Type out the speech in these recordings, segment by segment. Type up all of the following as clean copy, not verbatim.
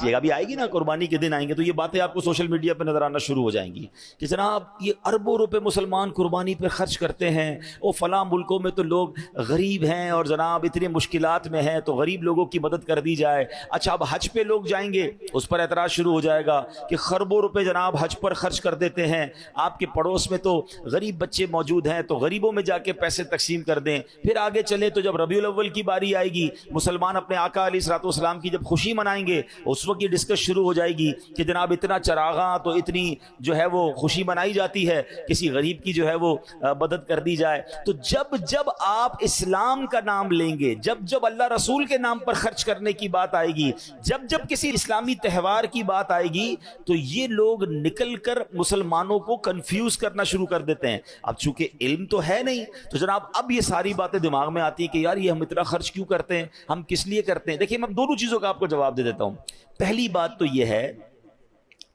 ابھی آئے گی نا قربانی کے دن آئیں گے تو یہ باتیں آپ کو سوشل میڈیا پہ نظر آنا شروع ہو جائیں گی کہ جناب یہ اربوں روپے مسلمان قربانی پہ خرچ کرتے ہیں، وہ فلاں ملکوں میں تو لوگ غریب ہیں اور جناب اتنے مشکلات میں ہیں تو غریب لوگوں کی مدد کر دی جائے۔ اچھا اب حج پہ لوگ جائیں گے، اس پر اعتراض شروع ہو جائے گا کہ خربوں روپے جناب حج پر خرچ کر دیتے ہیں، آپ کے پڑوس میں تو غریب بچے موجود ہیں تو غریبوں میں جا کے پیسے تقسیم کر دیں۔ پھر آگے چلے تو جب ربیع الاول کی باری آئے گی، مسلمان اپنے آقا علیہ الصلوۃ والسلام کی جب خوشی منائیں گے، اس وقت یہ ڈسکس شروع ہو جائے گی کہ جناب اتنا چراغاں تو اتنی جو ہے وہ خوشی منائی جاتی ہے، کسی غریب کی جو ہے وہ مدد کر دی جائے۔ تو جب جب آپ اسلام کا نام لیں گے، جب جب اللہ رسول کے نام پر خرچ کرنے کی بات آئے گی، جب جب کسی اسلامی تہوار کی بات آئے گی تو یہ لوگ نکل کر مسلمانوں کو کنفیوز کرنا شروع کر دیتے ہیں۔ اب چونکہ علم تو ہے نہیں تو جناب اب یہ ساری باتیں دماغ میں آتی ہیں کہ یار یہ ہم اتنا خرچ کیوں کرتے ہیں، ہم کس لیے کرتے ہیں۔ دیکھیں میں دونوں چیزوں کا آپ کو جواب دے دیتا ہوں۔ پہلی بات تو یہ ہے،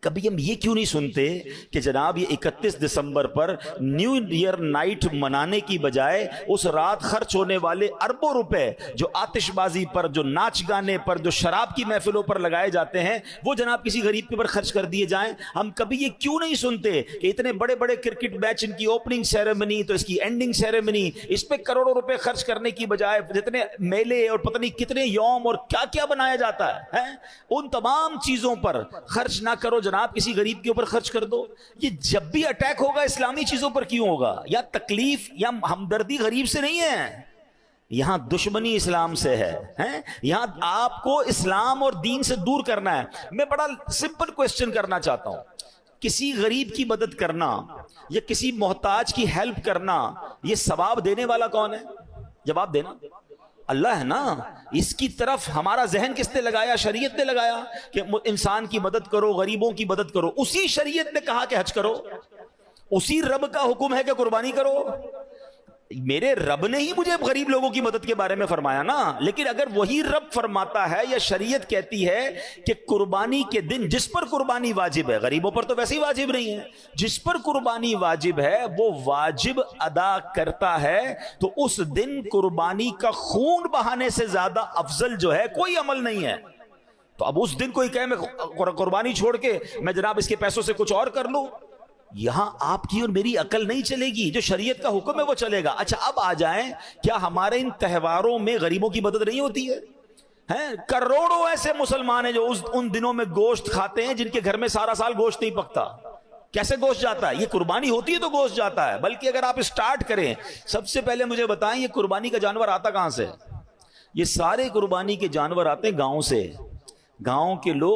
کبھی ہم یہ کیوں نہیں سنتے کہ جناب یہ 31 دسمبر پر نیو ایئر نائٹ منانے کی بجائے اس رات خرچ ہونے والے اربوں روپے جو آتش بازی پر، جو ناچ گانے پر، جو شراب کی محفلوں پر لگائے جاتے ہیں وہ جناب کسی غریب کے پر خرچ کر دیے جائیں۔ ہم کبھی یہ کیوں نہیں سنتے کہ اتنے بڑے بڑے کرکٹ میچ، ان کی اوپننگ سیریمنی تو اس کی اینڈنگ سیریمنی، اس پہ کروڑوں روپے خرچ کرنے کی بجائے جتنے میلے اور پتہ نہیں کتنے یوم اور کیا کیا بنایا جاتا ہے، ان تمام چیزوں پر خرچ نہ کرو جناب، کسی غریب کے اوپر خرچ کر دو۔ یہ جب بھی اٹیک ہوگا اسلامی چیزوں پر کیوں ہوگا؟ یا تکلیف یا ہمدردی غریب سے نہیں ہے، یہاں دشمنی اسلام سے ہے، یہاں آپ کو اسلام اور دین سے دور کرنا ہے۔ میں بڑا سمپل کوسچن کرنا چاہتا ہوں، کسی غریب کی مدد کرنا یا کسی محتاج کی ہیلپ کرنا، یہ ثواب دینے والا کون ہے؟ جواب دینا۔ اللہ ہے نا۔ اس کی طرف ہمارا ذہن کس نے لگایا؟ شریعت نے لگایا کہ انسان کی مدد کرو، غریبوں کی مدد کرو۔ اسی شریعت نے کہا کہ حج کرو، اسی رب کا حکم ہے کہ قربانی کرو۔ میرے رب نے ہی مجھے غریب لوگوں کی مدد کے بارے میں فرمایا نا۔ لیکن اگر وہی رب فرماتا ہے یا شریعت کہتی ہے کہ قربانی کے دن جس پر قربانی واجب ہے، غریبوں پر تو ویسے ہی واجب نہیں ہے، جس پر قربانی واجب ہے وہ واجب ادا کرتا ہے، تو اس دن قربانی کا خون بہانے سے زیادہ افضل جو ہے کوئی عمل نہیں ہے۔ تو اب اس دن کوئی کہے میں قربانی چھوڑ کے میں جناب اس کے پیسوں سے کچھ اور کر لوں، یہاں آپ کی اور میری عقل نہیں چلے گی، جو شریعت کا حکم ہے وہ چلے گا۔ اچھا اب آ جائیں، کیا ہمارے ان تہواروں میں غریبوں کی مدد نہیں ہوتی ہے؟ کروڑوں ایسے مسلمان ہیں جو ان دنوں میں گوشت کھاتے ہیں جن کے گھر میں سارا سال گوشت نہیں پکتا۔ کیسے گوشت جاتا ہے؟ یہ قربانی ہوتی ہے تو گوشت جاتا ہے۔ بلکہ اگر آپ اسٹارٹ کریں، سب سے پہلے مجھے بتائیں یہ قربانی کا جانور آتا کہاں سے؟ یہ سارے قربانی کے جانور آتے ہیں گاؤں سے۔ گاؤں کے لوگ